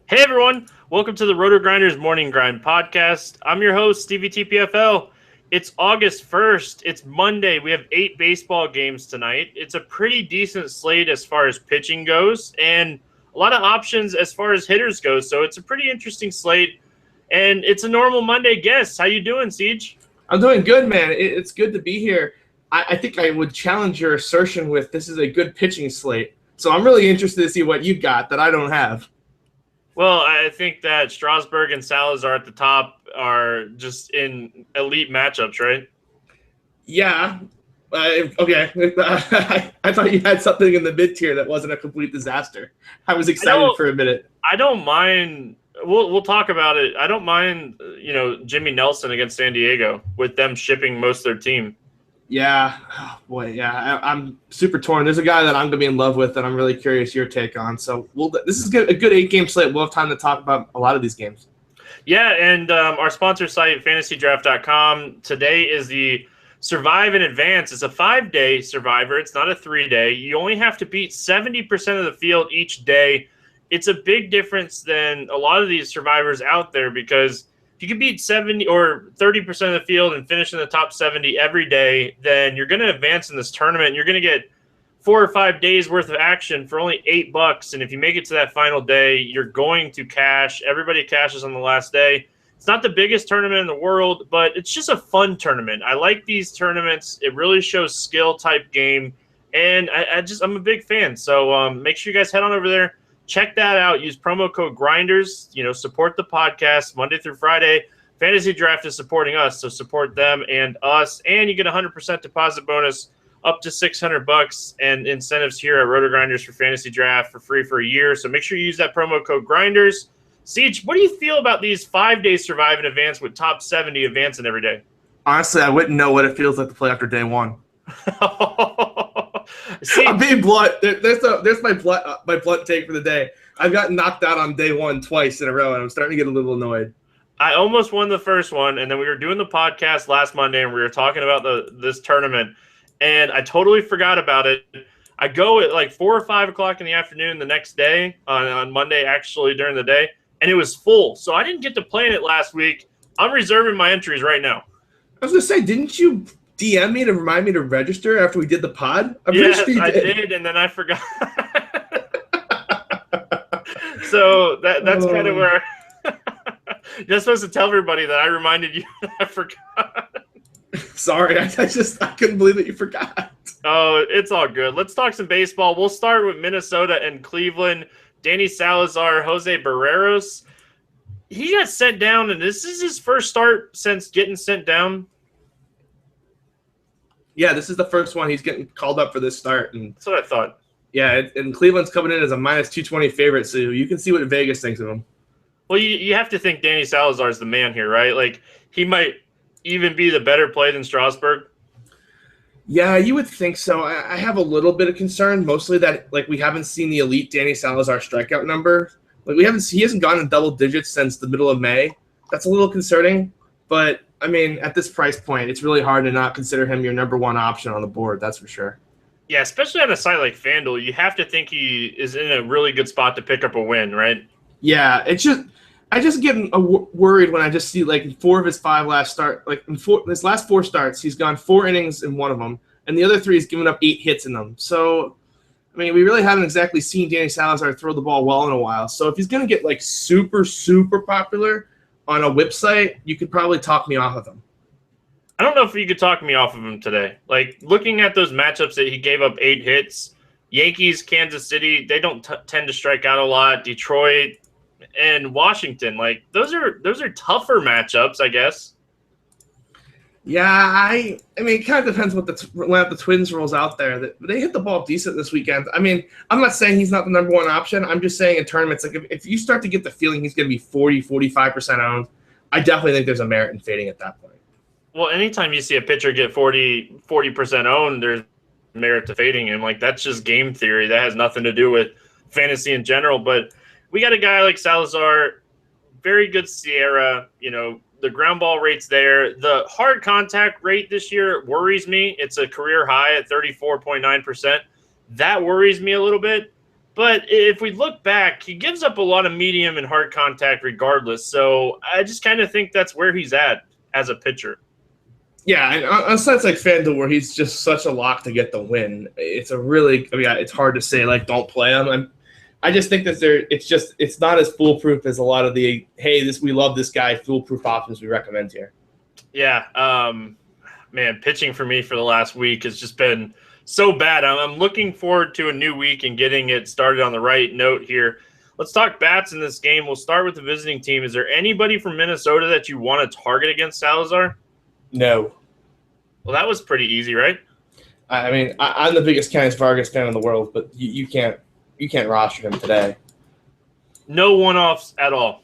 Hey everyone, welcome to the Roto Grinders Morning Grind podcast. I'm your host, Stevie TPFL. It's August 1st. It's Monday. We have 8 baseball games tonight. It's a pretty decent slate as far as pitching goes and a lot of options as far as hitters go. So it's a pretty interesting slate and it's a normal Monday guess. How you doing, Siege? I'm doing good, man. It's good to be here. I think I would challenge your assertion with this is a good pitching slate. So I'm really interested to see what you got that I don't have. Well, I think that Strasburg and Salazar at the top are just in elite matchups, right? Yeah. Okay. I thought you had something in the mid tier that wasn't a complete disaster. I was excited for a minute. I don't mind. We'll talk about it. I don't mind, Jimmy Nelson against San Diego with them shipping most of their team. Yeah. Oh, boy. Yeah. I'm super torn. There's a guy that I'm going to be in love with that I'm really curious your take on. So this is good, a good 8-game slate. We'll have time to talk about a lot of these games. Yeah. And our sponsor site, fantasydraft.com, today is the Survive in Advance. It's a 5-day survivor. It's not a 3-day. You only have to beat 70% of the field each day. It's a big difference than a lot of these survivors out there because if you can beat 70 or 30% of the field and finish in the top 70 every day, then you're going to advance in this tournament. You're going to get 4 or 5 days worth of action for only $8. And if you make it to that final day, you're going to cash. Everybody cashes on the last day. It's not the biggest tournament in the world, but it's just a fun tournament. I like these tournaments. It really shows skill type game. And I'm a big fan. So make sure you guys head on over there. Check that out. Use promo code Grinders. Support the podcast Monday through Friday. Fantasy Draft is supporting us, so support them and us. And you get a 100% deposit bonus up to $600 and incentives here at Roto Grinders for Fantasy Draft for free for a year. So make sure you use that promo code Grinders. Siege, what do you feel about these 5-day survive and advance with top 70 advancing every day? Honestly, I wouldn't know what it feels like to play after day one. See, I'm being blunt. There's my blunt take for the day. I've gotten knocked out on day one twice in a row, and I'm starting to get a little annoyed. I almost won the first one, and then we were doing the podcast last Monday, and we were talking about this tournament, and I totally forgot about it. I go at like 4 or 5 o'clock in the afternoon the next day, on Monday, actually, during the day, and it was full. So I didn't get to play in it last week. I'm reserving my entries right now. I was going to say, didn't you DM me to remind me to register after we did the pod? Yes, I did, and then I forgot. So that's kind of where you're supposed to tell everybody that I reminded you that I forgot. Sorry, I couldn't believe that you forgot. Oh, it's all good. Let's talk some baseball. We'll start with Minnesota and Cleveland. Danny Salazar, Jose Barreros. He got sent down, and this is his first start since getting sent down. Yeah, this is the first one he's getting called up for this start. And that's what I thought. Yeah, and Cleveland's coming in as a minus 220 favorite, so you can see what Vegas thinks of him. Well, you have to think Danny Salazar is the man here, right? Like, he might even be the better play than Strasburg. Yeah, you would think so. I have a little bit of concern, mostly that like we haven't seen the elite Danny Salazar strikeout number. Like he hasn't gone in double digits since the middle of May. That's a little concerning, but I mean, at this price point, it's really hard to not consider him your number one option on the board. That's for sure. Yeah, especially on a site like FanDuel, you have to think he is in a really good spot to pick up a win, right? Yeah, I just get worried when I just see like in 4 of his 5 last start, like in his last 4 starts, he's gone 4 innings in one of them, and the other 3 he's given up 8 hits in them. So, I mean, we really haven't exactly seen Danny Salazar throw the ball well in a while. So if he's going to get like super, super popular on a whip site, you could probably talk me off of him. I don't know if you could talk me off of him today. Like, looking at those matchups that he gave up 8 hits, Yankees, Kansas City, they don't tend to strike out a lot. Detroit and Washington, like, those are tougher matchups, I guess. Yeah, I mean, it kind of depends what the Twins rolls out there. They hit the ball decent this weekend. I mean, I'm not saying he's not the number one option. I'm just saying in tournaments, like if you start to get the feeling he's going to be 45% owned, I definitely think there's a merit in fading at that point. Well, anytime you see a pitcher get 40% owned, there's merit to fading him. Like, that's just game theory. That has nothing to do with fantasy in general. But we got a guy like Salazar, very good Sierra, the ground ball rate's there. The hard contact rate this year worries me. It's a career high at 34.9%. That worries me a little bit. But if we look back, he gives up a lot of medium and hard contact regardless. So I just kind of think that's where he's at as a pitcher. Yeah, and on sites like FanDuel where he's just such a lock to get the win, it's it's hard to say like don't play him. I just think that it's not as foolproof as a lot of the we love this guy foolproof options we recommend here. Yeah, man, pitching for me for the last week has just been so bad. I'm looking forward to a new week and getting it started on the right note here. Let's talk bats in this game. We'll start with the visiting team. Is there anybody from Minnesota that you want to target against Salazar? No. Well, that was pretty easy, right? I mean, I'm the biggest Kenneth Vargas fan in the world, but you can't roster him today. No one-offs at all.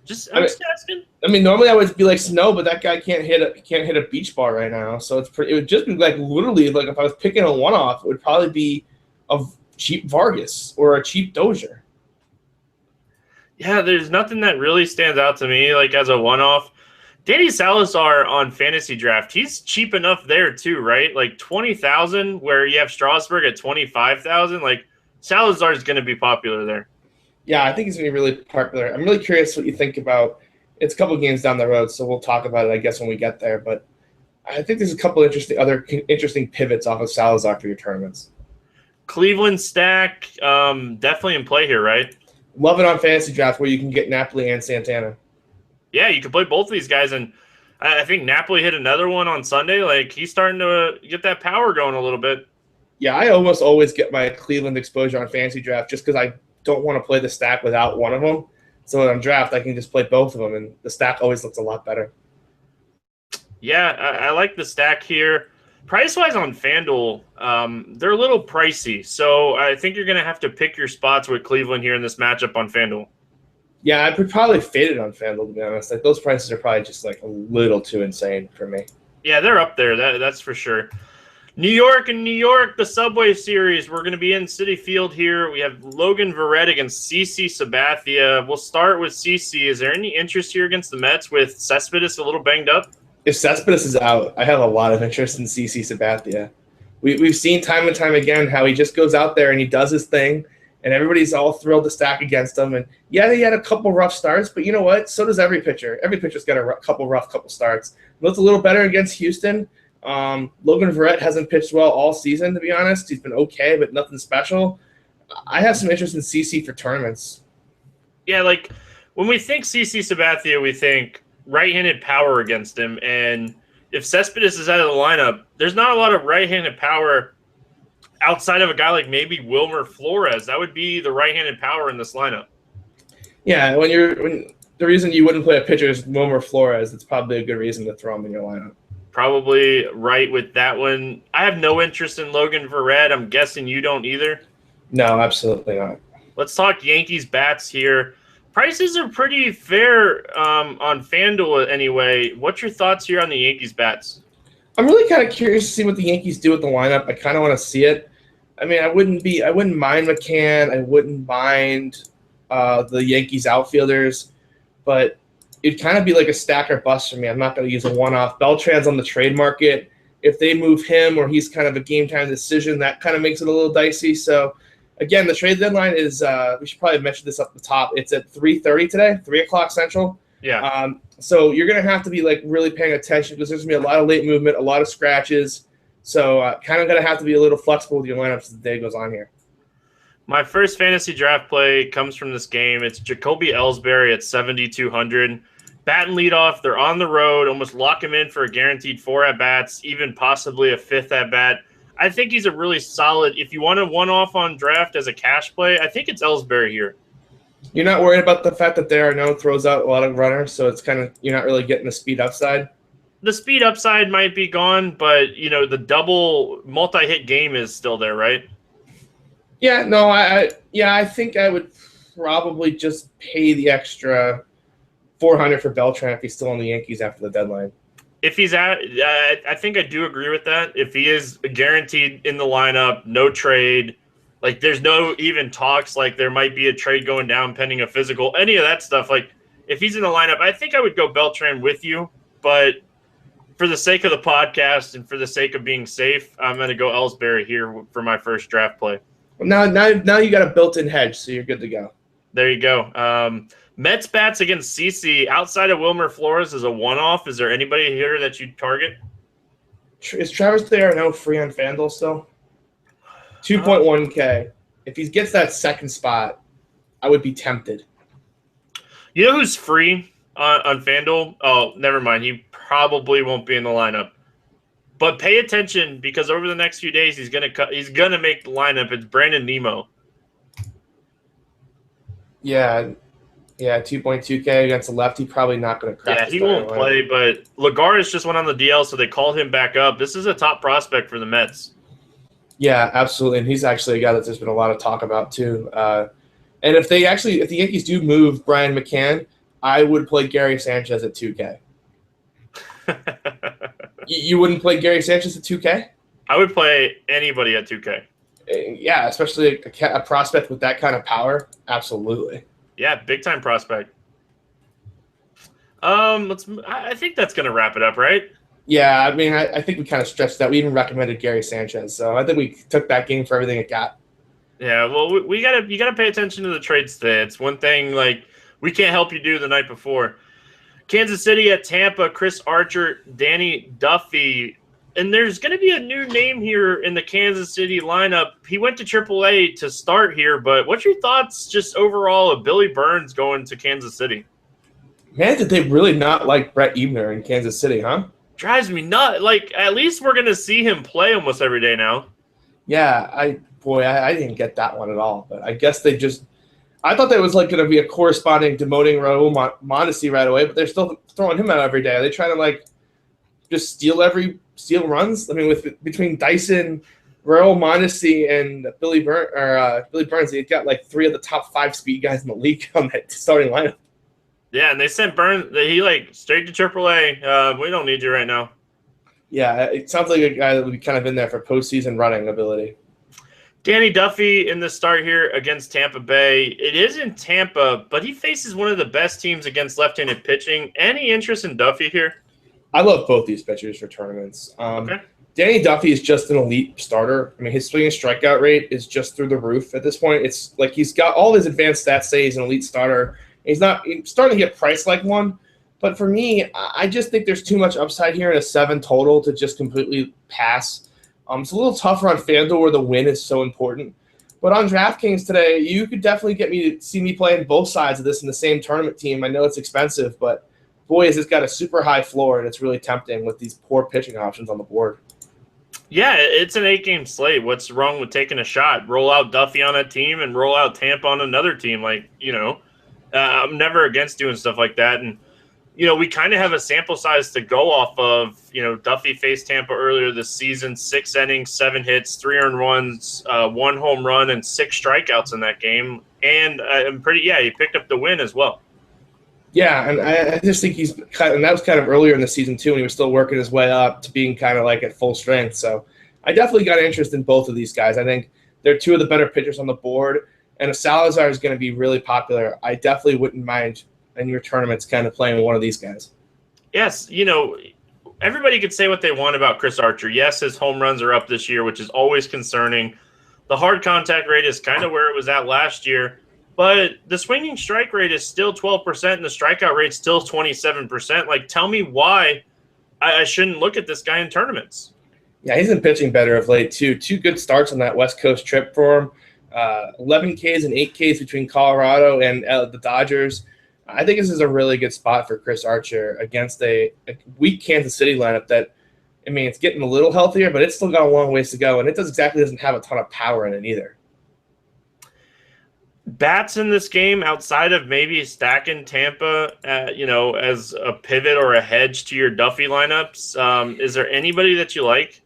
I'm just asking. I mean, normally I would be like no, but that guy can't hit a beach ball right now. So it would just be like literally like if I was picking a one-off, it would probably be a cheap Vargas or a cheap Dozier. Yeah, there's nothing that really stands out to me like as a one-off. Danny Salazar on Fantasy Draft, he's cheap enough there too, right? Like 20,000, where you have Strasburg at 25,000. Like Salazar is going to be popular there. Yeah, I think he's going to be really popular. I'm really curious what you think about. It's a couple games down the road, so we'll talk about it, I guess, when we get there. But I think there's a couple interesting pivots off of Salazar for your tournaments. Cleveland stack, definitely in play here, right? Love it on Fantasy Draft where you can get Napoli and Santana. Yeah, you can play both of these guys, and I think Napoli hit another one on Sunday. Like, he's starting to get that power going a little bit. Yeah, I almost always get my Cleveland exposure on Fantasy Draft just because I don't want to play the stack without one of them. So on draft, I can just play both of them, and the stack always looks a lot better. Yeah, I like the stack here. Price-wise on FanDuel, they're a little pricey, so I think you're going to have to pick your spots with Cleveland here in this matchup on FanDuel. Yeah, I would probably fade it on FanDuel, to be honest. Like those prices are probably just like a little too insane for me. Yeah, they're up there. That's for sure. New York, the Subway Series. We're going to be in Citi Field here. We have Logan Verrett against CC Sabathia. We'll start with CC. Is there any interest here against the Mets with Cespedes a little banged up? If Cespedes is out, I have a lot of interest in CC Sabathia. We've seen time and time again how he just goes out there and he does his thing, and everybody's all thrilled to stack against him. And yeah, he had a couple rough starts, but you know what? So does every pitcher. Every pitcher's got a couple starts. Looked a little better against Houston. Logan Verrett hasn't pitched well all season, to be honest. He's been okay, but nothing special. I have some interest in CC for tournaments. Yeah, like when we think CC Sabathia, we think right-handed power against him. And if Cespedes is out of the lineup, there's not a lot of right-handed power outside of a guy like maybe Wilmer Flores. That would be the right-handed power in this lineup. Yeah, when the reason you wouldn't play a pitcher is Wilmer Flores, it's probably a good reason to throw him in your lineup. Probably right with that one. I have no interest in Logan Verrett. I'm guessing you don't either. No, absolutely not. Let's talk Yankees bats here. Prices are pretty fair on FanDuel anyway. What's your thoughts here on the Yankees bats? I'm really kind of curious to see what the Yankees do with the lineup. I kind of want to see it. I mean, I wouldn't mind McCann. I wouldn't mind the Yankees outfielders, but it'd kind of be like a stack or bust for me. I'm not going to use a one-off. Beltran's on the trade market. If they move him or he's kind of a game-time decision, that kind of makes it a little dicey. So, again, the trade deadline is we should probably mention this up the top. It's at 3:30 today, 3 o'clock Central. Yeah. So you're going to have to be like really paying attention because there's going to be a lot of late movement, a lot of scratches. So kind of going to have to be a little flexible with your lineups as the day goes on here. My first fantasy draft play comes from this game. It's Jacoby Ellsbury at 7,200. Bat and leadoff. They're on the road. Almost lock him in for a guaranteed 4 at-bats, even possibly a 5th at-bat. I think he's a really solid – if you want a one-off on draft as a cash play, I think it's Ellsbury here. You're not worried about the fact that there are no throws out a lot of runners, so it's kind of – you're not really getting the speed upside? The speed upside might be gone, but, the double multi-hit game is still there, right? Yeah, no, I think I would probably just pay the extra $400 for Beltran if he's still on the Yankees after the deadline. If he's at, I think I do agree with that. If he is guaranteed in the lineup, no trade, like there's no even talks like there might be a trade going down pending a physical, any of that stuff. Like if he's in the lineup, I think I would go Beltran with you, but for the sake of the podcast and for the sake of being safe, I'm going to go Ellsbury here for my first draft play. Now you got a built-in hedge, so you're good to go. There you go. Mets bats against CC outside of Wilmer Flores is a one-off. Is there anybody here that you target? Is Travis d'Arnaud free on FanDuel still? 2.1K. If he gets that second spot, I would be tempted. You know who's free on FanDuel? Oh, never mind. He probably won't be in the lineup. But pay attention because over the next few days he's gonna make the lineup. It's Brandon Nimmo. Yeah, 2.2K against a lefty, probably not going to crack. Yeah, he won't play, but Lagares just went on the DL, so they called him back up. This is a top prospect for the Mets. Yeah, absolutely, and he's actually a guy that there's been a lot of talk about too. And if the Yankees do move Brian McCann, I would play Gary Sanchez at 2K. You wouldn't play Gary Sanchez at 2K? I would play anybody at 2K. Yeah, especially a prospect with that kind of power. Absolutely. Yeah, big time prospect. I think that's gonna wrap it up, right? Yeah, I mean, I think we kind of stretched that. We even recommended Gary Sanchez, so I think we took that game for everything it got. Yeah, well, you gotta pay attention to the trades today. It's one thing like we can't help you do the night before. Kansas City at Tampa, Chris Archer, Danny Duffy. And there's going to be a new name here in the Kansas City lineup. He went to AAA to start here, but what's your thoughts just overall of Billy Burns going to Kansas City? Man, did they really not like Brett Ebner in Kansas City, huh? Drives me nuts. Like, at least we're going to see him play almost every day now. Yeah, I didn't get that one at all. But I guess I thought there was like going to be a corresponding demoting Raul Mondesi right away, but they're still throwing him out every day. Are they trying to like just steal runs? I mean, between Dyson, Raul Mondesi, and Billy Burns, they've got like 3 of the top 5 speed guys in the league on that starting lineup. Yeah, and they sent Burns. He like straight to AAA. We don't need you right now. Yeah, it sounds like a guy that would be kind of in there for postseason running ability. Danny Duffy in the start here against Tampa Bay. It is in Tampa, but he faces one of the best teams against left-handed pitching. Any interest in Duffy here? I love both these pitchers for tournaments. Okay. Danny Duffy is just an elite starter. I mean, his swing and strikeout rate is just through the roof at this point. It's like he's got all his advanced stats say he's an elite starter. He's starting to get priced like one. But for me, I just think there's too much upside here in a 7 total to just completely pass. It's a little tougher on FanDuel where the win is so important. But on DraftKings today, you could definitely see me playing both sides of this in the same tournament team. I know it's expensive, but boy, has it got a super high floor, and it's really tempting with these poor pitching options on the board. Yeah, it's an 8-game slate. What's wrong with taking a shot? Roll out Duffy on a team and roll out Tampa on another team. Like, I'm never against doing stuff like that. And, we kind of have a sample size to go off of. Duffy faced Tampa earlier this season, 6 innings, 7 hits, 3 earned runs, 1 home run, and 6 strikeouts in that game. And he picked up the win as well. Yeah, and I just think and that was kind of earlier in the season too, when he was still working his way up to being kind of like at full strength. So I definitely got interest in both of these guys. I think they're 2 of the better pitchers on the board, and if Salazar is going to be really popular, I definitely wouldn't mind in your tournaments kind of playing one of these guys. Yes, everybody could say what they want about Chris Archer. Yes, his home runs are up this year, which is always concerning. The hard contact rate is kind of where it was at last year. But the swinging strike rate is still 12%, and the strikeout rate is still 27%. Like, tell me why I shouldn't look at this guy in tournaments. Yeah, he's been pitching better of late, too. 2 good starts on that West Coast trip for him. 11 Ks and 8 Ks between Colorado and the Dodgers. I think this is a really good spot for Chris Archer against a weak Kansas City lineup that, I mean, it's getting a little healthier, but it's still got a long ways to go, and it doesn't have a ton of power in it either. Bats in this game outside of maybe stacking Tampa, as a pivot or a hedge to your Duffy lineups. Is there anybody that you like?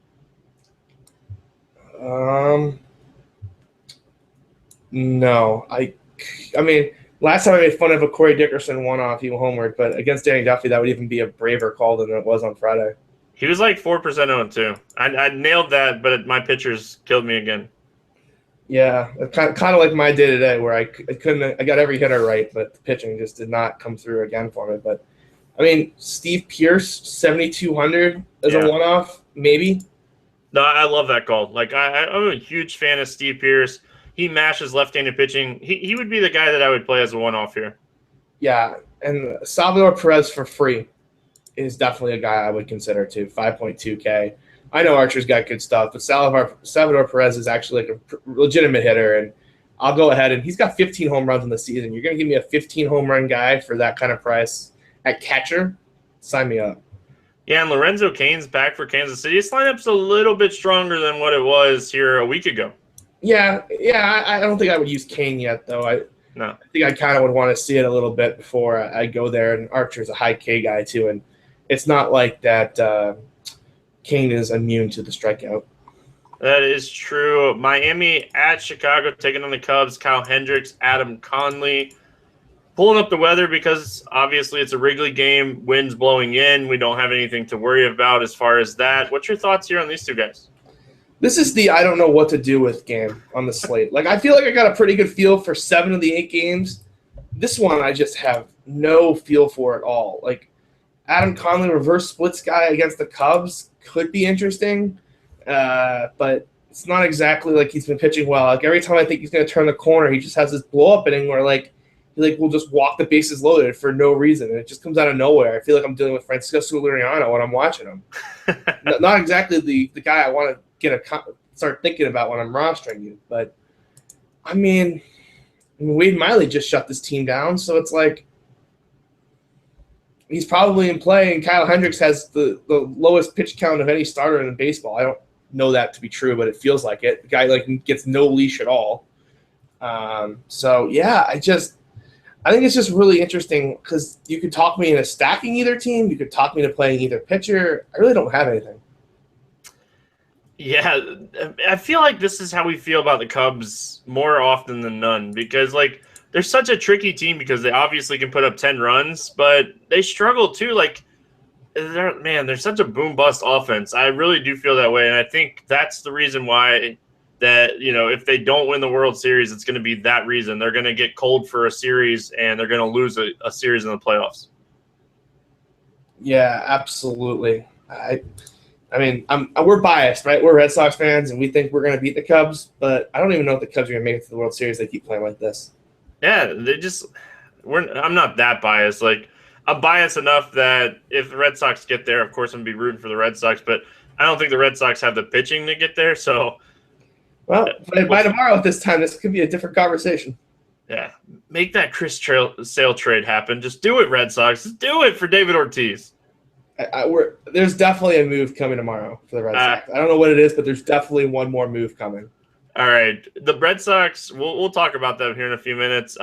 No. I mean, last time I made fun of a Corey Dickerson one-off, he homered, but against Danny Duffy, that would even be a braver call than it was on Friday. He was like 4% owned too. I nailed that, but my pitchers killed me again. Yeah, kind of like my day today, where I got every hitter right, but the pitching just did not come through again for me. But I mean, Steve Pearce, 7,200 as Yeah. a one-off, maybe. No, I love that call. Like I'm a huge fan of Steve Pearce. He mashes left-handed pitching. He would be the guy that I would play as a one-off here. Yeah, and Salvador Perez for free is definitely a guy I would consider too. 5.2K. I know Archer's got good stuff, but Salvador Perez is actually like a legitimate hitter, and I'll go ahead and he's got 15 home runs in the season. You're going to give me a 15 home run guy for that kind of price at catcher? Sign me up. Yeah, and Lorenzo Cain's back for Kansas City. His lineup's a little bit stronger than what it was here a week ago. Yeah. I don't think I would use Cain yet, though. No. I think I kind of would want to see it a little bit before I go there. And Archer's a high K guy too, and it's not like that. Cain is immune to the strikeout. That is true. Miami at Chicago taking on the Cubs. Kyle Hendricks, Adam Conley. Pulling up the weather because obviously it's a Wrigley game. Wind's blowing in. We don't have anything to worry about as far as that. What's your thoughts here on these two guys? This is the I don't know what to do with game on the slate. Like, I feel like I got a pretty good feel for 7 of the 8 games. This one I just have no feel for at all. Like, Adam Conley, reverse splits guy against the Cubs could be interesting, but it's not exactly like he's been pitching well. Like, every time I think he's going to turn the corner, he just has this blow-up inning where, like, he will just walk the bases loaded for no reason, and it just comes out of nowhere. I feel like I'm dealing with Francisco Liriano when I'm watching him. Not exactly the guy I want to start thinking about when I'm rostering you, but I mean, Wade Miley just shut this team down, so it's like he's probably in play, and Kyle Hendricks has the lowest pitch count of any starter in baseball. I don't know that to be true, but it feels like it. The guy gets no leash at all. So yeah, I think it's just really interesting because you could talk me into stacking either team. You could talk me into playing either pitcher. I really don't have anything. Yeah, I feel like this is how we feel about the Cubs more often than none because, like, they're such a tricky team because they obviously can put up 10 runs, but they struggle too. Like, they're such a boom-bust offense. I really do feel that way, and I think that's the reason why that, if they don't win the World Series, it's going to be that reason. They're going to get cold for a series, and they're going to lose a series in the playoffs. Yeah, absolutely. I mean, we're biased, right? We're Red Sox fans, and we think we're going to beat the Cubs, but I don't even know if the Cubs are going to make it to the World Series. They keep playing like this. Yeah, I'm not that biased. Like, I'm biased enough that if the Red Sox get there, of course I'm going to be rooting for the Red Sox, but I don't think the Red Sox have the pitching to get there, so – well, by tomorrow at this time, this could be a different conversation. Yeah, make that Chris Sale trade happen. Just do it, Red Sox. Just do it for David Ortiz. There's definitely a move coming tomorrow for the Red Sox. I don't know what it is, but there's definitely one more move coming. All right, the Red Sox. We'll talk about them here in a few minutes.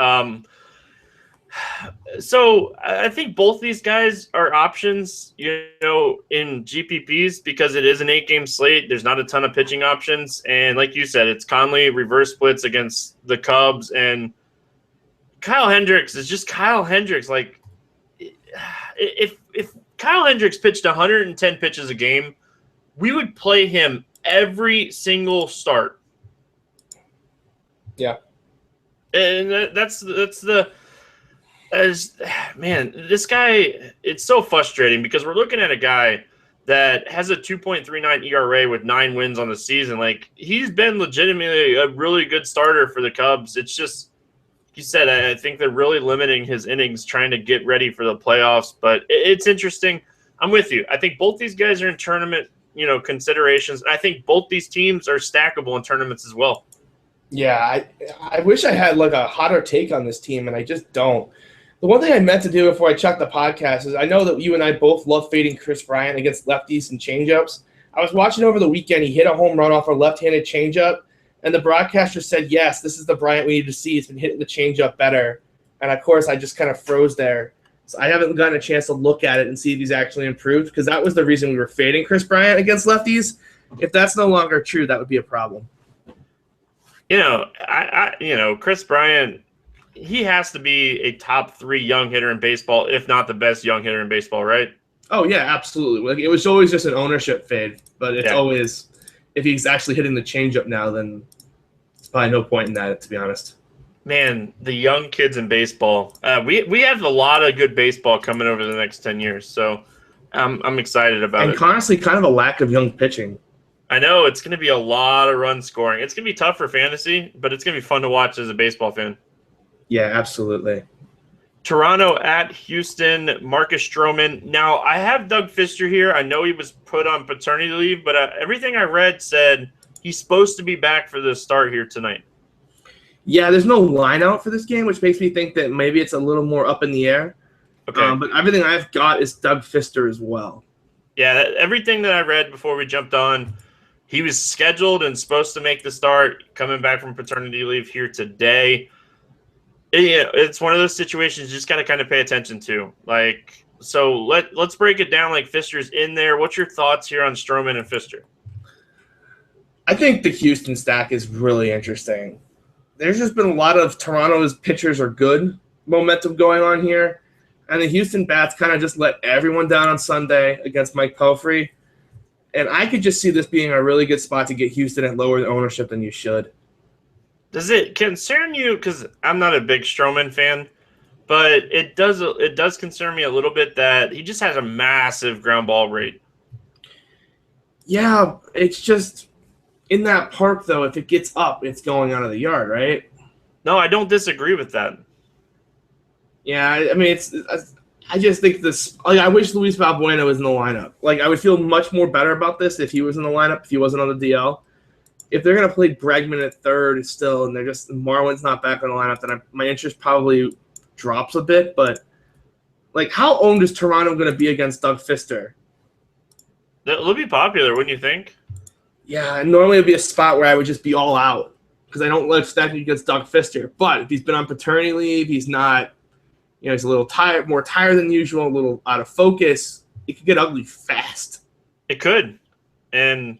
So I think both these guys are options, in GPPs because it is an 8-game slate. There's not a ton of pitching options. And like you said, it's Conley reverse splits against the Cubs, and Kyle Hendricks is just Kyle Hendricks. Like, if Kyle Hendricks pitched 110 pitches a game, we would play him every single start. Yeah. And that's this guy, it's so frustrating because we're looking at a guy that has a 2.39 ERA with 9 wins on the season. Like, he's been legitimately a really good starter for the Cubs. It's just, you said, I think they're really limiting his innings trying to get ready for the playoffs, but it's interesting. I'm with you. I think both these guys are in tournament, considerations. I think both these teams are stackable in tournaments as well. Yeah, I wish I had like a hotter take on this team, and I just don't. The one thing I meant to do before I checked the podcast is I know that you and I both love fading Chris Bryant against lefties and changeups. I was watching over the weekend. He hit a home run off a left-handed changeup, and the broadcaster said, yes, this is the Bryant we need to see. He's been hitting the changeup better. And, of course, I just kind of froze there. So I haven't gotten a chance to look at it and see if he's actually improved because that was the reason we were fading Chris Bryant against lefties. If that's no longer true, that would be a problem. Chris Bryant, he has to be a top 3 young hitter in baseball, if not the best young hitter in baseball, right? Oh, yeah, absolutely. Like, it was always just an ownership fade, but it's always – if he's actually hitting the changeup now, then it's probably no point in that, to be honest. Man, the young kids in baseball. We have a lot of good baseball coming over the next 10 years, so I'm excited about And it. honestly, kind of a lack of young pitching. I know it's going to be a lot of run scoring. It's going to be tough for fantasy, but it's going to be fun to watch as a baseball fan. Yeah, absolutely. Toronto at Houston, Marcus Stroman. Now, I have Doug Fister here. I know he was put on paternity leave, but everything I read said he's supposed to be back for the start here tonight. Yeah, there's no line out for this game, which makes me think that maybe it's a little more up in the air. Okay. But everything I've got is Doug Fister as well. Yeah, everything that I read before we jumped on, he was scheduled and supposed to make the start, coming back from paternity leave here today. It's one of those situations you just got to kind of pay attention to. So let's break it down. Like, Fister's in there. What's your thoughts here on Stroman and Fister? I think the Houston stack is really interesting. There's just been a lot of Toronto's pitchers are good momentum going on here, and the Houston bats kind of just let everyone down on Sunday against Mike Pelfrey. And I could just see this being a really good spot to get Houston at lower ownership than you should. Does it concern you? Because I'm not a big Stroman fan, but it does concern me a little bit that he just has a massive ground ball rate. Yeah, it's just in that park, though, if it gets up, it's going out of the yard, right? No, I don't disagree with that. Yeah, I mean, I just think this. Like, I wish Luis Valbuena was in the lineup. Like, I would feel much more better about this if he was in the lineup, if he wasn't on the DL. If they're gonna play Bregman at third still, and Marwin's not back in the lineup, then my interest probably drops a bit. But like, how owned is Toronto gonna be against Doug Fister? It'll be popular, wouldn't you think? Yeah, normally it'd be a spot where I would just be all out because I don't like stacking against Doug Fister. But if he's been on paternity leave, he's not. He's a little tired, more tired than usual, a little out of focus. It could get ugly fast. It could. And,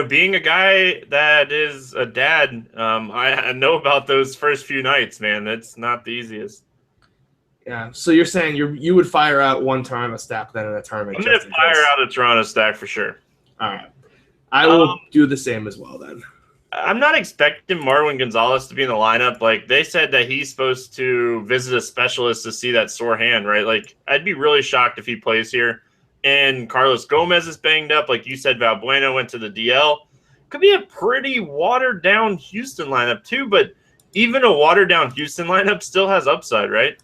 being a guy that is a dad, I know about those first few nights, man. That's not the easiest. Yeah, so you're saying you would fire out one Toronto stack then in a tournament? I'm going to fire out a Toronto stack for sure. All right. I will do the same as well then. I'm not expecting Marwin Gonzalez to be in the lineup. Like, they said that he's supposed to visit a specialist to see that sore hand, right? Like, I'd be really shocked if he plays here. And Carlos Gomez is banged up. Like you said, Valbuena went to the DL. Could be a pretty watered-down Houston lineup too, but even a watered-down Houston lineup still has upside, right?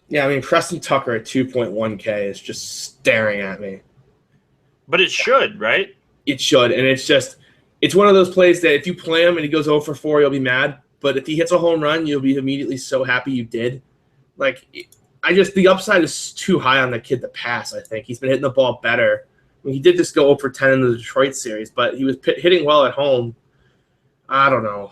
Yeah, I mean, Preston Tucker at 2.1K is just staring at me. But it should, right? It should, and it's one of those plays that if you play him and he goes 0 for 4, you'll be mad. But if he hits a home run, you'll be immediately so happy you did. Like, the upside is too high on the kid to pass, I think. He's been hitting the ball better. I mean, he did just go 0 for 10 in the Detroit series, but he was hitting well at home. I don't know.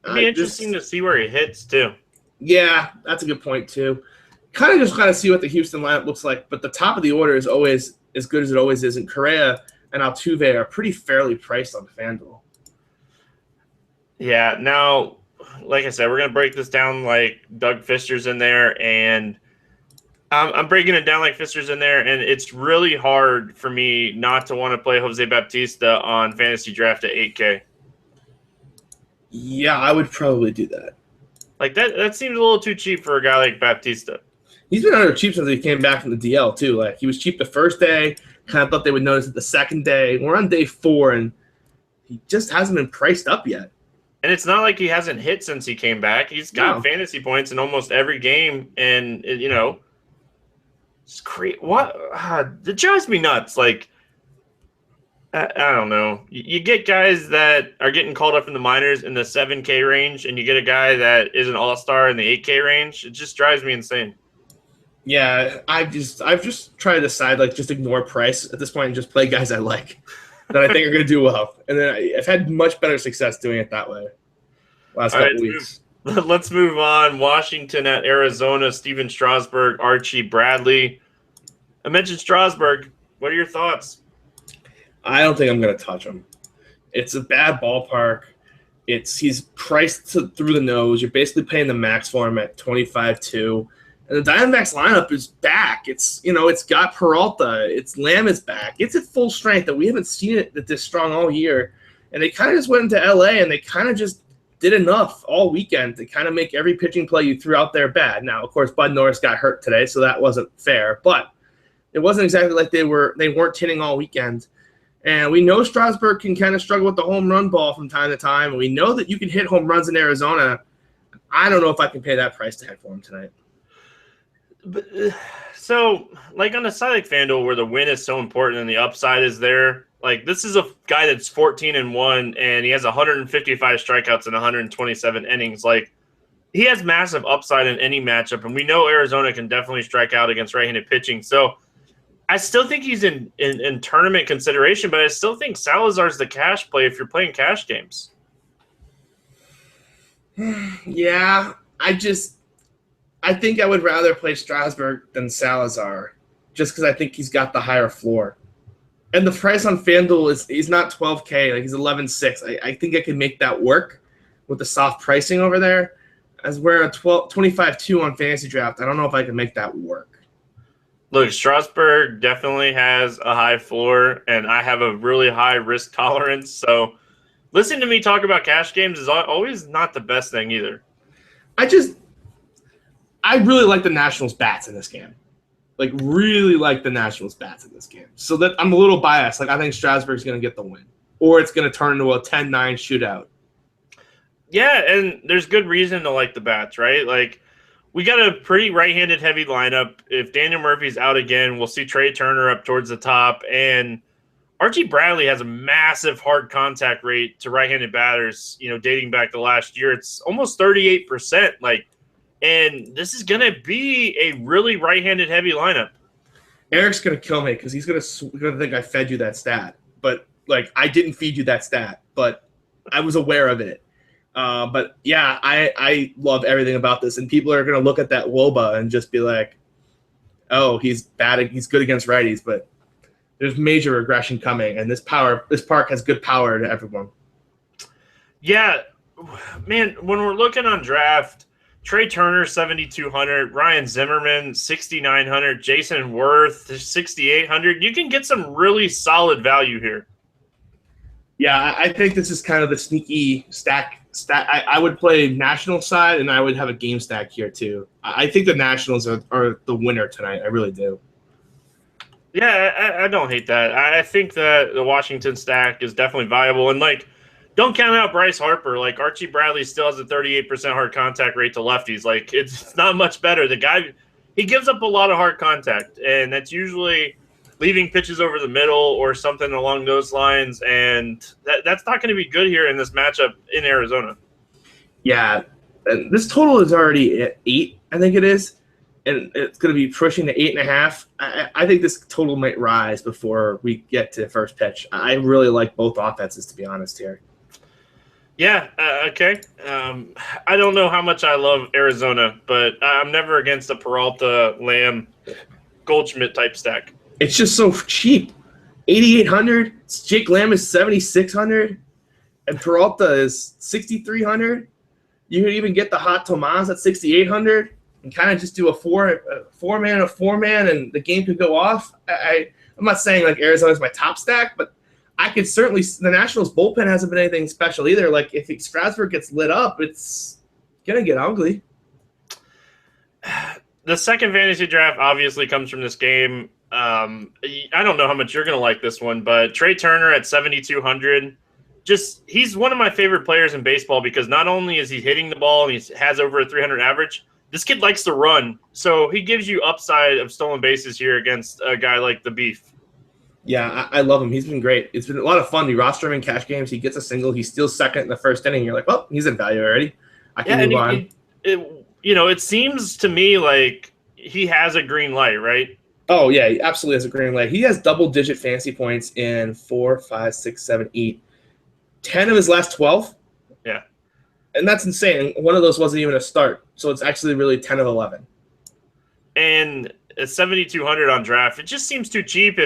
It'd be interesting to see where he hits, too. Yeah, that's a good point, too. Kind of see what the Houston lineup looks like, but the top of the order is always as good as it always is, and Correa and Altuve are pretty fairly priced on FanDuel. Yeah, now, like I said, we're going to break this down like Doug Fister's in there, and I'm breaking it down like Fister's in there, and it's really hard for me not to want to play Jose Bautista on Fantasy Draft at 8K. Yeah, I would probably do that. Like, that seems a little too cheap for a guy like Bautista. He's been under cheap since he came back from the DL, too. Like, he was cheap the first day, kind of thought they would notice it the second day. We're on day 4, and he just hasn't been priced up yet. And it's not like he hasn't hit since he came back. He's got fantasy points in almost every game, and, it's crazy. What? It drives me nuts. Like, I don't know. You get guys that are getting called up in the minors in the 7K range, and you get a guy that is an all-star in the 8K range. It just drives me insane. Yeah, I've just tried to decide, like, just ignore price at this point and just play guys I like that I think are going to do well. And then I've had much better success doing it that way last couple weeks. Let's move on. Washington at Arizona, Steven Strasburg, Archie Bradley. I mentioned Strasburg. What are your thoughts? I don't think I'm going to touch him. It's a bad ballpark. He's priced through the nose. You're basically paying the max for him at 25-2. And the Diamondbacks lineup is back. It's got Peralta. Lamb is back. It's at full strength, and we haven't seen it this strong all year. And they kind of just went into LA, and they kind of just did enough all weekend to kind of make every pitching play you threw out there bad. Now, of course, Bud Norris got hurt today, so that wasn't fair. But it wasn't exactly like they weren't hitting all weekend. And we know Strasburg can kind of struggle with the home run ball from time to time. And we know that you can hit home runs in Arizona. I don't know if I can pay that price tag for him tonight. But, so, like on a side like FanDuel where the win is so important and the upside is there, like this is a guy that's 14-1 and he has 155 strikeouts in 127 innings. Like he has massive upside in any matchup, and we know Arizona can definitely strike out against right-handed pitching. So I still think he's in tournament consideration, but I still think Salazar's the cash play if you're playing cash games. Yeah, I think I would rather play Strasburg than Salazar just because I think he's got the higher floor. And the price on FanDuel he's not $12K, like he's 11.6. I think I can make that work with the soft pricing over there. As we're at 25.2 on Fantasy Draft, I don't know if I can make that work. Look, Strasburg definitely has a high floor, and I have a really high risk tolerance. So listening to me talk about cash games is always not the best thing either. I really like the Nationals bats in this game. Like, really like the Nationals bats in this game. So that I'm a little biased. Like, I think Strasburg's going to get the win. Or it's going to turn into a 10-9 shootout. Yeah, and there's good reason to like the bats, right? Like, we got a pretty right-handed heavy lineup. If Daniel Murphy's out again, we'll see Trey Turner up towards the top. And Archie Bradley has a massive hard contact rate to right-handed batters, dating back to last year. It's almost 38%. And this is going to be a really right-handed heavy lineup. Eric's going to kill me because he's going to think I fed you that stat. But, I didn't feed you that stat. But I was aware of it. But, yeah, I love everything about this. And people are going to look at that WOBA and just be like, oh, he's bad. He's good against righties. But there's major regression coming. And this park has good power to everyone. Yeah. Man, when we're looking on draft – Trey Turner, 7,200. Ryan Zimmerman, 6,900. Jason Worth, 6,800. You can get some really solid value here. Yeah, I think this is kind of the sneaky stack. I would play National side, and I would have a game stack here too. I think the Nationals are the winner tonight. I really do. Yeah, I don't hate that. I think that the Washington stack is definitely viable. And, don't count out Bryce Harper. Archie Bradley still has a 38% hard contact rate to lefties. It's not much better. The guy, he gives up a lot of hard contact, and that's usually leaving pitches over the middle or something along those lines. And that's not going to be good here in this matchup in Arizona. Yeah, and this total is already at 8, I think it is, and it's going to be pushing to 8.5. I think this total might rise before we get to first pitch. I really like both offenses, to be honest here. Yeah, okay. I don't know how much I love Arizona, but I'm never against a Peralta, Lamb, Goldschmidt type stack. It's just so cheap. 8,800. Jake Lamb is 7,600, and Peralta is 6,300. You could even get the Hot Tomas at 6,800 and kind of just do a four-man, and the game could go off. I'm not saying Arizona's my top stack, but I could certainly – the Nationals bullpen hasn't been anything special either. If Strasburg gets lit up, it's going to get ugly. The second fantasy draft obviously comes from this game. I don't know how much you're going to like this one, but Trey Turner at 7,200. He's one of my favorite players in baseball because not only is he hitting the ball and he has over a 300 average, this kid likes to run. So he gives you upside of stolen bases here against a guy like the Beef. Yeah, I love him. He's been great. It's been a lot of fun. We roster him in cash games. He gets a single. He steals second in the first inning. You're like, well, he's in value already. I can move on. It seems to me like he has a green light, right? Oh, yeah, he absolutely has a green light. He has double-digit fantasy points in 4, 5, 6, 7, 8. 10 of his last 12. Yeah. And that's insane. One of those wasn't even a start. So it's actually really 10 of 11. And at 7,200 on draft, it just seems too cheap.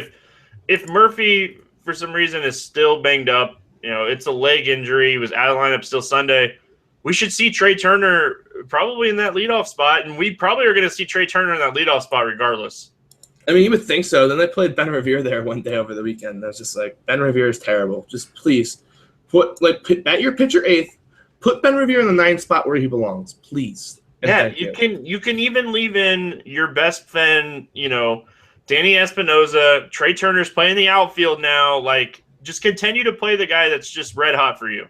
If Murphy, for some reason, is still banged up, it's a leg injury, he was out of the lineup still Sunday, we should see Trey Turner probably in that leadoff spot, and we probably are going to see Trey Turner in that leadoff spot regardless. I mean, you would think so. Then they played Ben Revere there one day over the weekend. I was just like, Ben Revere is terrible. Just please, bat your pitcher 8th, Put Ben Revere in the 9th spot where he belongs, please. And Yeah, thank you can even leave in your best friend, Danny Espinosa. Trey Turner's playing the outfield now. Like, just continue to play the guy that's just red hot for you.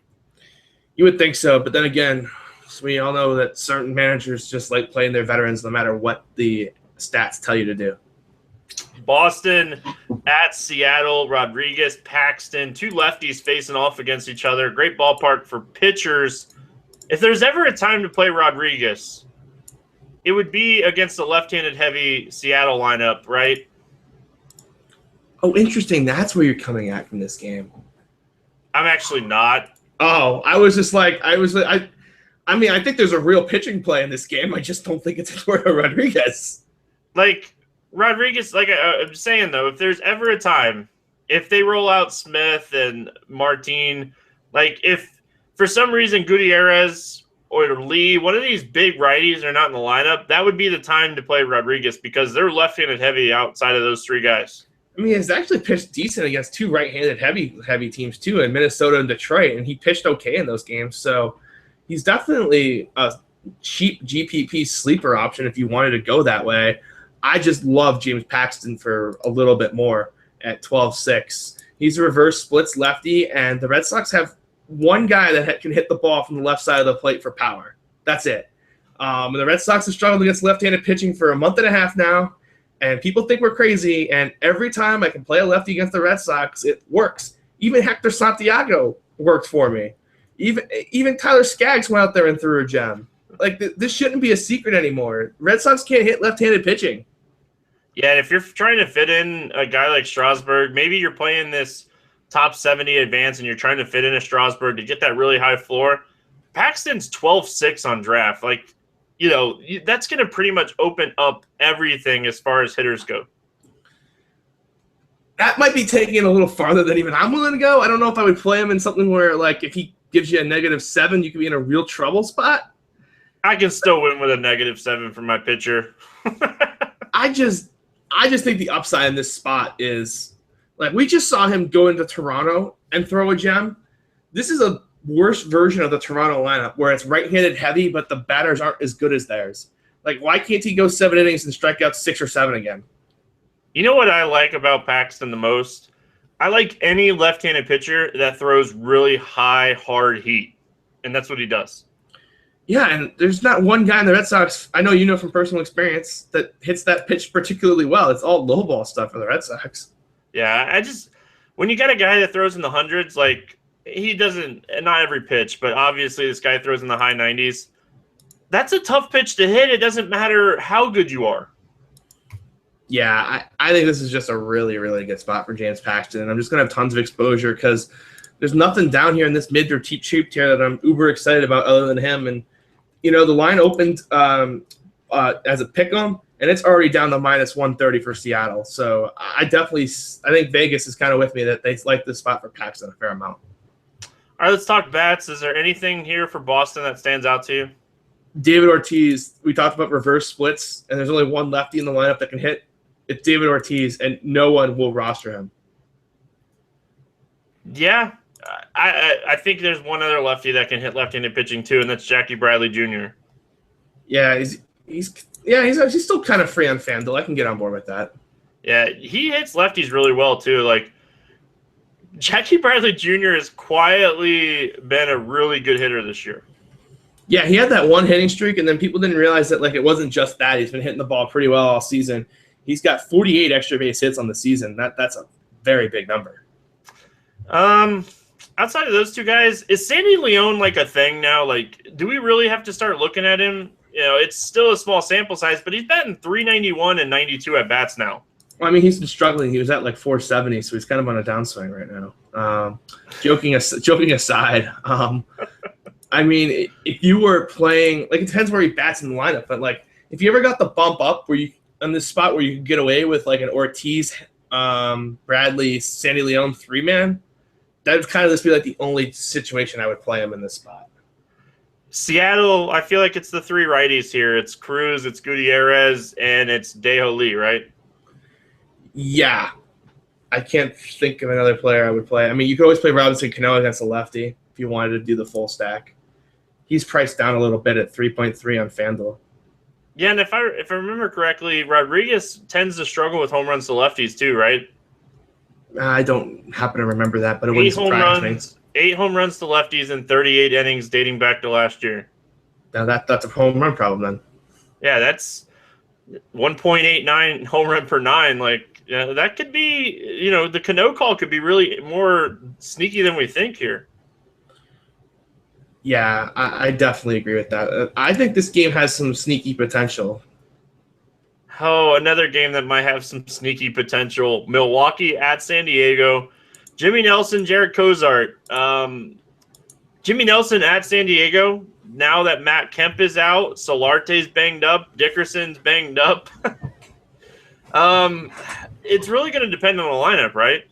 You would think so, but then again, we all know that certain managers just like playing their veterans no matter what the stats tell you to do. Boston at Seattle, Rodriguez, Paxton, two lefties facing off against each other. Great ballpark for pitchers. If there's ever a time to play Rodriguez, it would be against the left-handed heavy Seattle lineup, right? Oh, interesting. That's where you're coming at from this game. I'm actually not. Oh, I was just like, I mean, I think there's a real pitching play in this game. I just don't think it's Eduardo Rodriguez. Like, Rodriguez, like I'm saying, though, if there's ever a time, if they roll out Smith and Martin, like if for some reason Gutierrez or Lee, one of these big righties are not in the lineup, that would be the time to play Rodriguez because they're left-handed heavy outside of those three guys. I mean, he's actually pitched decent against two right-handed heavy teams, too, in Minnesota and Detroit, and he pitched okay in those games. So he's definitely a cheap GPP sleeper option if you wanted to go that way. I just love James Paxton for a little bit more at 12-6. He's a reverse splits lefty, and the Red Sox have one guy that can hit the ball from the left side of the plate for power. That's it. And the Red Sox have struggled against left-handed pitching for a month and a half now, and people think we're crazy, and every time I can play a lefty against the Red Sox, it works. Even Hector Santiago worked for me. Even Tyler Skaggs went out there and threw a gem. Like, this shouldn't be a secret anymore. Red Sox can't hit left-handed pitching. Yeah, and if you're trying to fit in a guy like Strasburg, maybe you're playing this top 70 advance and you're trying to fit in a Strasburg to get that really high floor. Paxton's 12-6 on draft. Like, that's going to pretty much open up everything as far as hitters go. That might be taking it a little farther than even I'm willing to go. I don't know if I would play him in something where, like, if he gives you a -7, you could be in a real trouble spot. I can still win with a -7 for my pitcher. I just think the upside in this spot is, like, we just saw him go into Toronto and throw a gem. This is a worse version of the Toronto lineup where it's right-handed heavy, but the batters aren't as good as theirs. Like, why can't he go 7 innings and strike out 6 or 7 again? You know what I like about Paxton the most? I like any left-handed pitcher that throws really high, hard heat, and that's what he does. Yeah, and there's not one guy in the Red Sox, I know you know from personal experience, that hits that pitch particularly well. It's all low ball stuff for the Red Sox. Yeah, when you got a guy that throws in the hundreds, like, he doesn't, not every pitch, but obviously this guy throws in the high 90s. That's a tough pitch to hit. It doesn't matter how good you are. Yeah, I think this is just a really, really good spot for James Paxton, and I'm just going to have tons of exposure because there's nothing down here in this mid or cheap tier that I'm uber excited about other than him. And, the line opened as a pick'em, and it's already down to -130 for Seattle. So I think Vegas is kind of with me that they like this spot for Paxton a fair amount. All right, let's talk bats. Is there anything here for Boston that stands out to you? David Ortiz, we talked about reverse splits, and there's only one lefty in the lineup that can hit. It's David Ortiz, and no one will roster him. Yeah, I think there's one other lefty that can hit left-handed pitching too, and that's Jackie Bradley Jr. Yeah, he's still kind of free on FanDuel. I can get on board with that. Yeah, he hits lefties really well too. Like, Jackie Bradley Jr. has quietly been a really good hitter this year. Yeah, he had that one hitting streak, and then people didn't realize that, like, it wasn't just that. He's been hitting the ball pretty well all season. He's got 48 extra base hits on the season. That's a very big number. Outside of those two guys, is Sandy Leon like a thing now? Like, do we really have to start looking at him? It's still a small sample size, but he's batting .391 and 92 at bats now. Well, I mean, he's been struggling. He was at like .470, so he's kind of on a downswing right now. Joking aside, I mean, if you were playing, like, it depends where he bats in the lineup, but, like, if you ever got the bump up where you on this spot where you could get away with, like, an Ortiz, Bradley, Sandy Leon 3-man, that would kind of just be like the only situation I would play him in this spot. Seattle, I feel like it's the three righties here. It's Cruz, it's Gutierrez, and it's Daeho Lee, right? Yeah. I can't think of another player I would play. I mean, you could always play Robinson Cano against a lefty if you wanted to do the full stack. he's priced down a little bit at 3.3 on FanDuel. Yeah, and if I remember correctly, Rodriguez tends to struggle with home runs to lefties too, right? I don't happen to remember that, but it wouldn't surprise me. 8 home runs to lefties in 38 innings dating back to last year. Now that's a home run problem then. Yeah, that's 1.89 home run per 9. Like, that could be, the Cano call could be really more sneaky than we think here. Yeah, I definitely agree with that. I think this game has some sneaky potential. Oh, another game that might have some sneaky potential. Milwaukee at San Diego. Jimmy Nelson, Jared Cozart. Jimmy Nelson at San Diego. Now that Matt Kemp is out, Solarte's banged up, Dickerson's banged up. It's really going to depend on the lineup, right?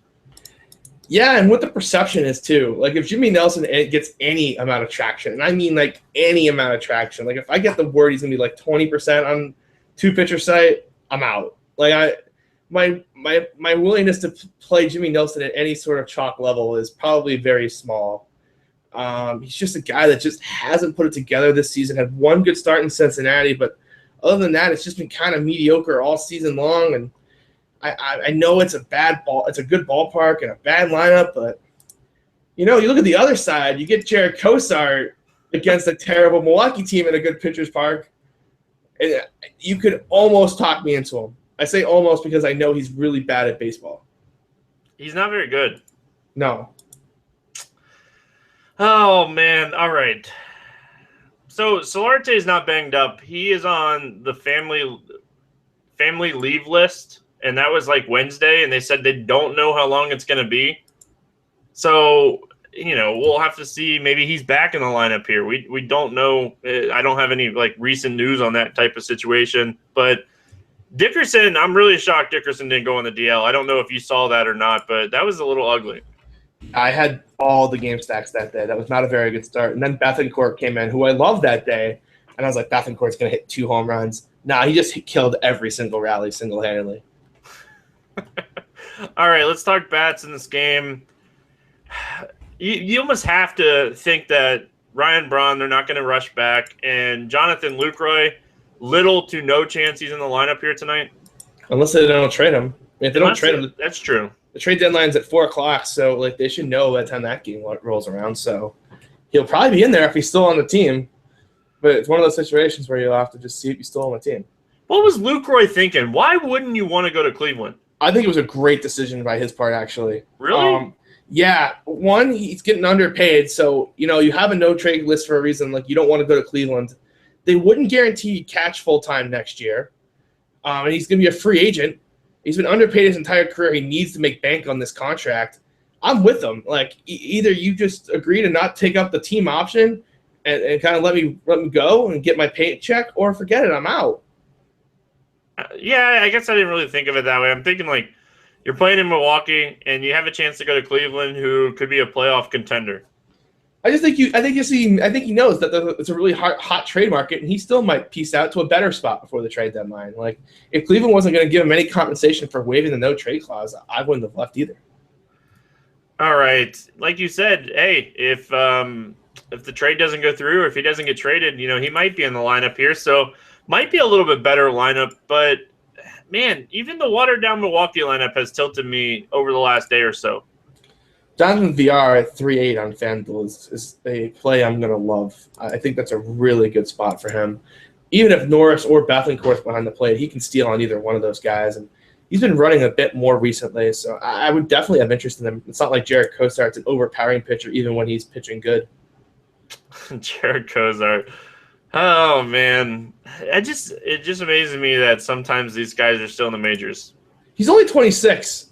Yeah, and what the perception is too. Like if Jimmy Nelson gets any amount of traction, and I mean like any amount of traction, like if I get the word he's gonna be like 20% on 2-pitcher site, I'm out. Like my willingness to play Jimmy Nelson at any sort of chalk level is probably very small. He's just a guy that just hasn't put it together this season. Had one good start in Cincinnati, but other than that, it's just been kind of mediocre all season long. And I know it's a good ballpark and a bad lineup, but you look at the other side, you get Jared Cozart against a terrible Milwaukee team in a good pitcher's park, and you could almost talk me into him. I say almost because I know he's really bad at baseball. He's not very good. No. Oh, man. All right. So Solarte is not banged up. He is on the family leave list, and that was like Wednesday, and they said they don't know how long it's going to be. So, we'll have to see. Maybe he's back in the lineup here. We don't know. I don't have any recent news on that type of situation. But Dickerson, I'm really shocked Dickerson didn't go on the DL. I don't know if you saw that or not, but that was a little ugly. I had all the game stacks that day. That was not a very good start. And then Bethancourt came in, who I loved that day. And I was like, Bethancourt's going to hit 2 home runs. Nah, he just killed every single rally single-handedly. All right, let's talk bats in this game. You almost have to think that Ryan Braun, they're not going to rush back. And Jonathan Lucroy, little to no chance he's in the lineup here tonight. Unless they don't trade him. If they don't trade him, that's true. The trade deadline's at 4:00, so they should know by the time that game rolls around. So he'll probably be in there if he's still on the team. But it's one of those situations where you'll have to just see if he's still on the team. What was Lucroy thinking? Why wouldn't you want to go to Cleveland? I think it was a great decision by his part, actually. Really? Yeah. One, he's getting underpaid, so you have a no trade list for a reason. Like you don't want to go to Cleveland. They wouldn't guarantee catch full time next year, and he's going to be a free agent. He's been underpaid his entire career. He needs to make bank on this contract. I'm with him. Like either you just agree to not take up the team option and kind of let me go and get my paycheck, or forget it. I'm out. Yeah, I guess I didn't really think of it that way. I'm thinking you're playing in Milwaukee and you have a chance to go to Cleveland, who could be a playoff contender. I think he knows that it's a really hot trade market, and he still might piece out to a better spot before the trade deadline. Like if Cleveland wasn't going to give him any compensation for waiving the no trade clause, I wouldn't have left either. All right, like you said, hey, if the trade doesn't go through, or if he doesn't get traded, he might be in the lineup here. So might be a little bit better lineup, but man, even the watered down Milwaukee lineup has tilted me over the last day or so. Jonathan VR at 3.8 on FanDuel is a play I'm going to love. I think that's a really good spot for him. Even if Norris or Bethancourt's behind the plate, he can steal on either one of those guys. And he's been running a bit more recently, so I would definitely have interest in him. It's not like Jared Cozart's an overpowering pitcher, even when he's pitching good. Jared Cozart. Oh, man. It just amazes me that sometimes these guys are still in the majors. He's only 26.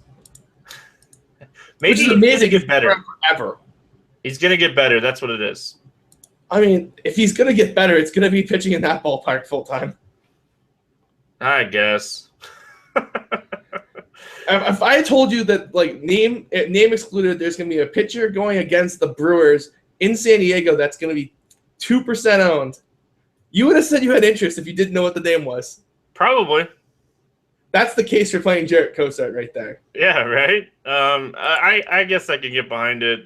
Maybe which is amazing. Get better. Forever. He's going to get better. That's what it is. I mean, if he's going to get better, it's going to be pitching in that ballpark full time. I guess. If I told you that, name excluded, there's going to be a pitcher going against the Brewers in San Diego that's going to be 2% owned, you would have said you had interest if you didn't know what the name was. Probably. That's the case for playing Jared Cozart right there. Yeah, right? I guess I can get behind it.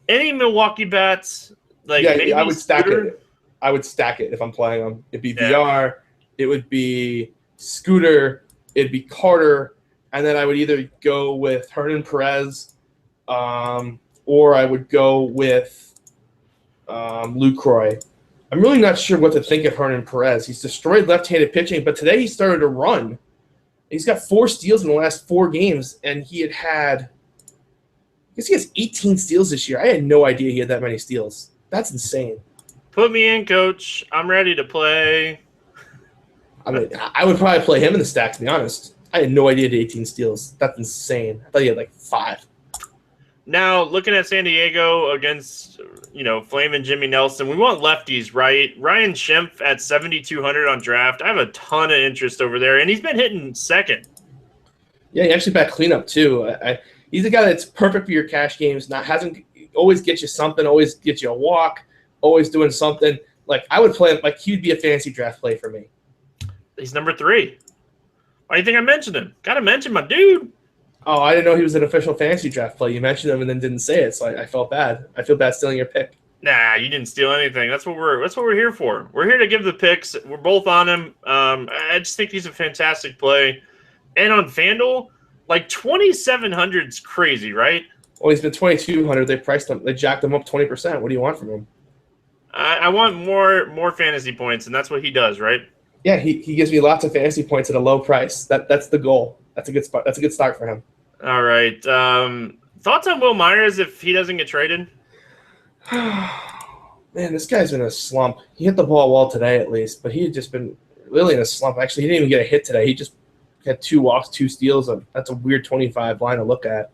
Any Milwaukee bats Like yeah, maybe I would stack Scooter? it. I would stack it if I'm playing them. It'd be Yeah. VR, it would be Scooter, it'd be Carter, and then I would either go with Hernan Perez, or I would go with Lucroy. I'm really not sure what to think of Hernan Perez. He's destroyed left-handed pitching, but today he started to run. He's got 4 steals in the last 4 games, and I guess he has 18 steals this year. I had no idea he had that many steals. That's insane. Put me in, coach. I'm ready to play. I mean, I would probably play him in the stack, to be honest. I had no idea he had 18 steals. That's insane. I thought he had like 5. Now, looking at San Diego against, Flamin' Jimmy Nelson, we want lefties, right? Ryan Schimpf at 7,200 on draft. I have a ton of interest over there, and he's been hitting second. Yeah, he actually back cleanup too. He's a guy that's perfect for your cash games. Always get you something. Always get you a walk. Always doing something. Like I would play him. Like he'd be a fantasy draft play for me. He's number 3. Why do you think I mentioned him? Got to mention my dude. Oh, I didn't know he was an official fantasy draft play. You mentioned him and then didn't say it, so I felt bad. I feel bad stealing your pick. Nah, you didn't steal anything. That's what we're here for. We're here to give the picks. We're both on him. I just think he's a fantastic play. And on FanDuel, like 2,700 is crazy, right? Well, he's been 2,200. They priced him. They jacked him up 20%. What do you want from him? I want more fantasy points, and that's what he does, right? Yeah, he gives me lots of fantasy points at a low price. That's the goal. That's a good spot. That's a good start for him. All right. Thoughts on Will Myers if he doesn't get traded? Man, this guy's in a slump. He hit the ball well today at least, but he had just been really in a slump. Actually, he didn't even get a hit today. He just had 2 walks, 2 steals. That's a weird 25 line to look at.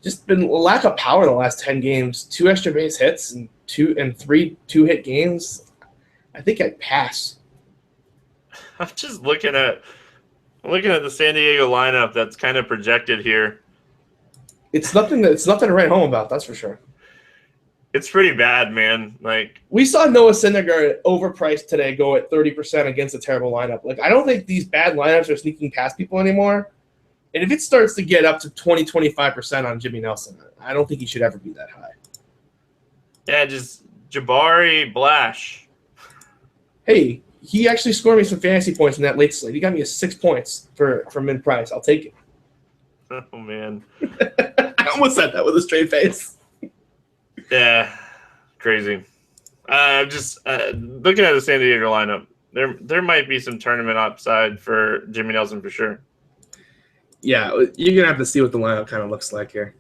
Just been a lack of power in the last 10 games. 2 extra base hits and 3 2-hit games. I think I'd pass. I'm just looking at the San Diego lineup that's kind of projected here. It's nothing to write home about, that's for sure. It's pretty bad, man. Like we saw Noah Syndergaard overpriced today go at 30% against a terrible lineup. Like I don't think these bad lineups are sneaking past people anymore. And if it starts to get up to 20-25% on Jimmy Nelson, I don't think he should ever be that high. Yeah, just Jabari Blash. Hey, he actually scored me some fantasy points in that late slate. He got me 6 points for mid price. I'll take it. Oh man. I almost said that with a straight face. Yeah, crazy. Just looking at the San Diego lineup, there might be some tournament upside for Jimmy Nelson for sure. Yeah, you're going to have to see what the lineup kind of looks like here.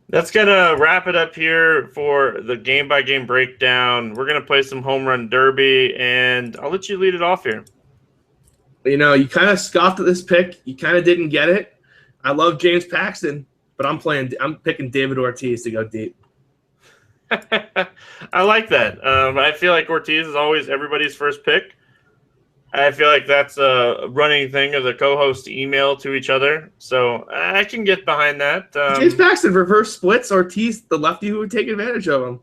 That's going to wrap it up here for the game-by-game breakdown. We're going to play some home run derby, and I'll let you lead it off here. You kind of scoffed at this pick. You kind of didn't get it. I love James Paxton, but I'm picking David Ortiz to go deep. I like that. I feel like Ortiz is always everybody's first pick. I feel like that's a running thing of the co-host email to each other, so I can get behind that. James Paxton reverse splits Ortiz, the lefty who would take advantage of him.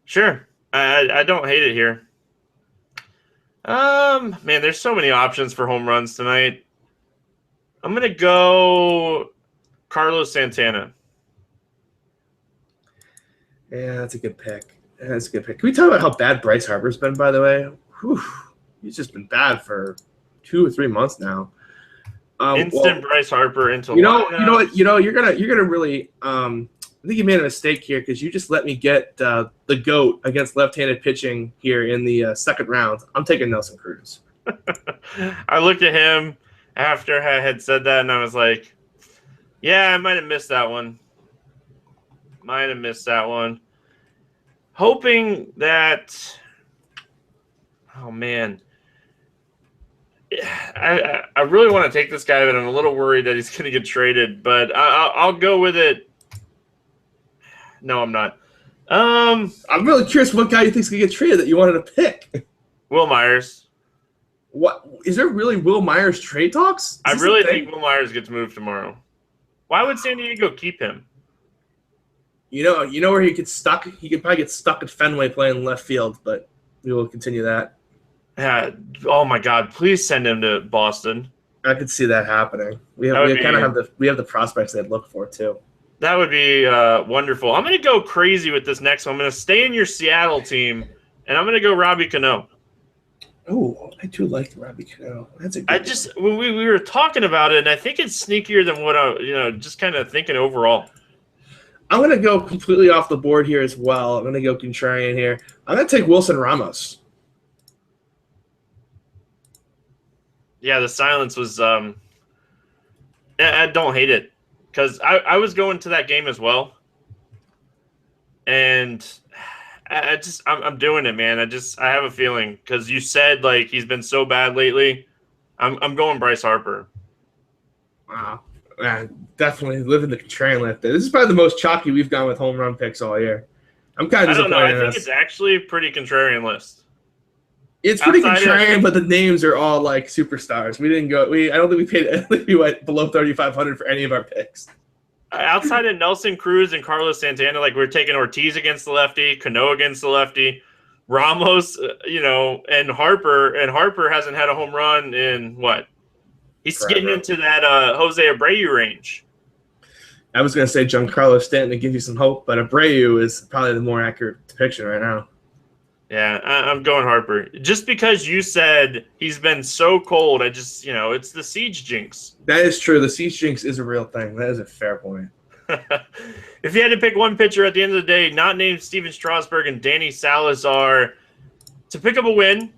Sure, I don't hate it here. Man, there's so many options for home runs tonight. I'm gonna go Carlos Santana. Yeah, that's a good pick. Can we talk about how bad Bryce Harper's been, by the way? Whew. He's just been bad for 2 or 3 months now. Bryce Harper into you know what you're gonna really I think you made a mistake here because you just let me get the GOAT against left-handed pitching here in the second round. I'm taking Nelson Cruz. I looked at him after I had said that and I was like, yeah, I might have missed that one. Hoping that, oh man, I really want to take this guy, but I'm a little worried that he's going to get traded. But I'll go with it. No, I'm not. I'm really curious what guy you think's going to get traded that you wanted to pick. Will Myers. What is there really Will Myers trade talks? I really think Will Myers gets moved tomorrow. Why would San Diego keep him? You know where he gets stuck? He could probably get stuck at Fenway playing left field, but we will continue that. Yeah. Oh my God! Please send him to Boston. I could see that happening. We have the prospects they'd look for too. That would be wonderful. I'm going to go crazy with this next one. I'm going to stay in your Seattle team, and I'm going to go Robbie Cano. Oh, I do like Robbie Cano. That's a good when we were talking about it, and I think it's sneakier than what I just kind of thinking overall. I'm going to go completely off the board here as well. I'm going to go contrarian here. I'm going to take Wilson Ramos. Yeah, the silence was I don't hate it because I was going to that game as well. And I'm doing it, man. I have a feeling because you said like he's been so bad lately. I'm going Bryce Harper. Wow. Man, definitely living the contrarian lift. This is probably the most chalky we've gone with home run picks all year. I'm kind of disappointed. I think it's actually a pretty contrarian list. It's pretty contrarian, but the names are all like superstars. We didn't go. I don't think we paid. I don't think we went below 3,500 for any of our picks. Outside of Nelson Cruz and Carlos Santana, like we're taking Ortiz against the lefty, Cano against the lefty, Ramos, and Harper. And Harper hasn't had a home run in what? He's Forever. Getting into that Jose Abreu range. I was going to say Giancarlo Stanton to give you some hope, but Abreu is probably the more accurate depiction right now. Yeah, I'm going Harper. Just because you said he's been so cold, it's the siege jinx. That is true. The siege jinx is a real thing. That is a fair point. If you had to pick one pitcher at the end of the day, not named Steven Strasburg and Danny Salazar, to pick up a win,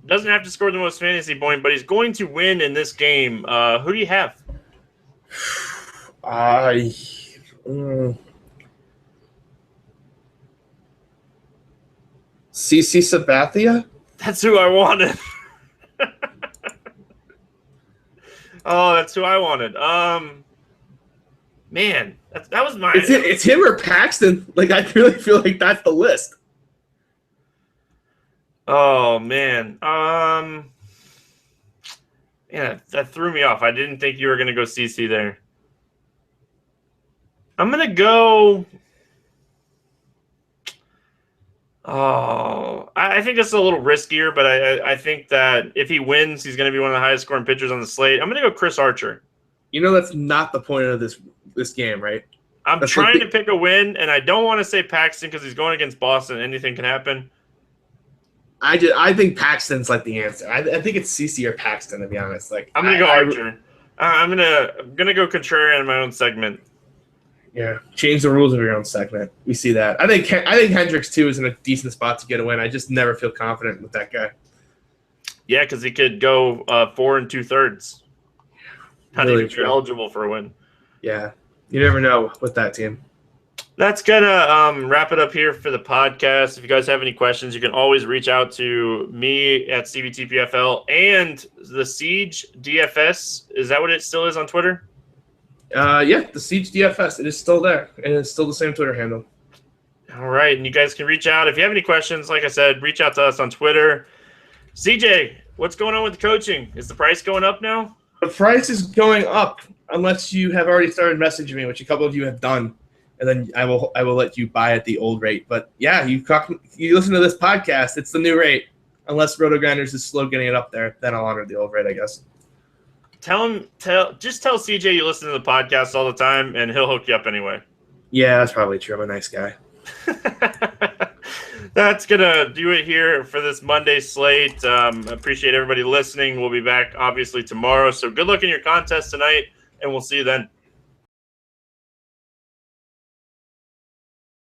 doesn't have to score the most fantasy point, but he's going to win in this game. Who do you have? CC Sabathia? That's who I wanted. Oh, that's who I wanted. Man, that was my. It's him or Paxton. Like I really feel like that's the list. Oh man. Yeah, that threw me off. I didn't think you were gonna go CC there. I'm gonna go. Oh, I think that's a little riskier, but I think that if he wins, he's going to be one of the highest scoring pitchers on the slate. I'm going to go Chris Archer. That's not the point of this game, right? That's trying to pick a win, and I don't want to say Paxton because he's going against Boston. Anything can happen. I think Paxton's like the answer. I think it's CC or Paxton, to be honest. Like I'm going to go Archer. I'm gonna go contrarian in my own segment. Yeah, change the rules of your own segment. We see that. I think Hendricks too is in a decent spot to get a win. I just never feel confident with that guy. Yeah, because he could go 4 2/3. Not really even eligible for a win. Yeah, you never know with that team. That's gonna wrap it up here for the podcast. If you guys have any questions, you can always reach out to me at CBTPFL and the Siege DFS. Is that what it still is on Twitter? Yeah, the Siege DFS. It is still there, and it's still the same Twitter handle. All right, and you guys can reach out. If you have any questions, like I said, reach out to us on Twitter. CJ, what's going on with the coaching? Is the price going up now? The price is going up unless you have already started messaging me, which a couple of you have done, and then I will let you buy at the old rate. But yeah, you listen to this podcast, it's the new rate. Unless Roto Grinders is slow getting it up there, then I'll honor the old rate, I guess. Tell CJ you listen to the podcast all the time, and he'll hook you up anyway. Yeah, that's probably true. I'm a nice guy. That's going to do it here for this Monday slate. Appreciate everybody listening. We'll be back, obviously, tomorrow. So good luck in your contest tonight, and we'll see you then.